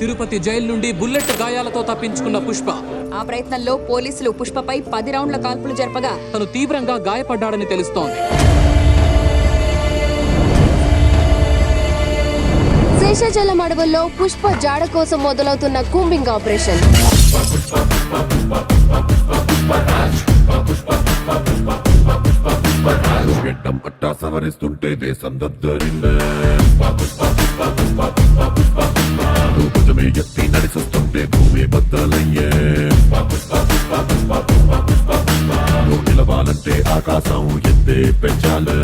Tirupati jail నుండి bullet గాయాలతో తప్పించుకున్న పుష్ప. ఆ ప్రయత్నంలో పోలీసులు పుష్పపై 10 రౌండ్ల కాల్పులు జరపగా తను తీవ్రంగా గాయపడ్డాడని తెలుస్తోంది. శేషాచలం అడవుల్లో పుష్ప జాడ కోసం మొదలవుతున్న కూంబింగ్ ఆపరేషన్. సవరిస్తుంటే దేశం దద్దరిందే, భుజమే ఎత్తి నడిచొస్తుంటే భూమి బద్దలయ్యే, నిలవాలంటే ఆకాశం ఎత్తే పెంచాలే,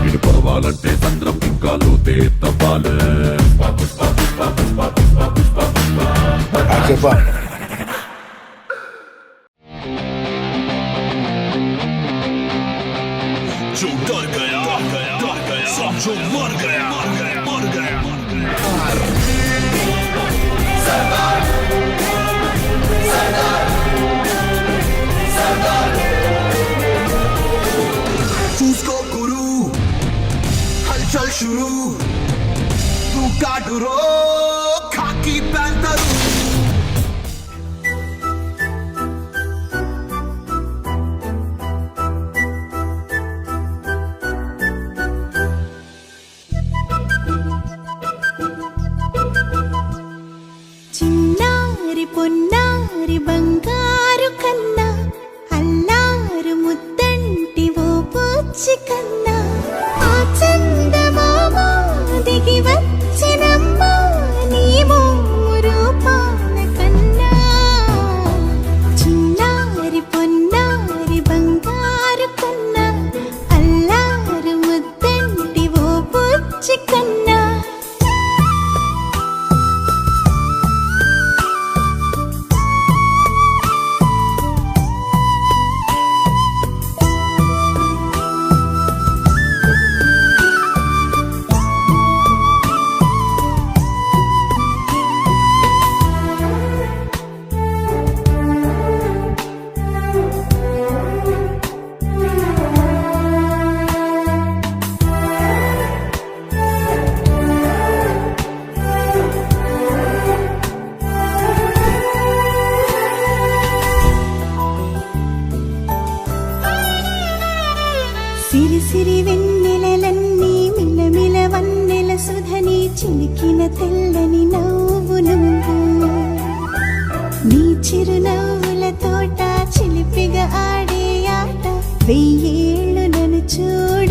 ఇటు పొరవాలంటే చంద్రం ఇంకా లోతే తవ్వాలే. जो डर गया समझो मर गया मर गया। सरदार सरदार सरदार चूसको गुरु हलचल शुरू, तू काटुरो खाकी पैंतरू। పొన్నారి బంగారు కన్నా అల్లారు ముద్దంటి ఓ పూచి కన్నా ఆ చందమామ దిగి వచ్చినమ్మా నీ రూపాల కన్నా. చిన్నారి పొన్నారి బంగారు కన్నా అల్లారు ముద్దంటి ఓ పూచి కన్నా. సిరి సిరి వెన్నెలలన్నీ మిలమిల వన్నెల సుధని చిలికిన తెల్లని నవ్వు నువ్వు, నీ చిరునవ్వుల తోట చిలిపిగా ఆడే ఆట, వెయ్యేళ్ళు నన్ను చూడ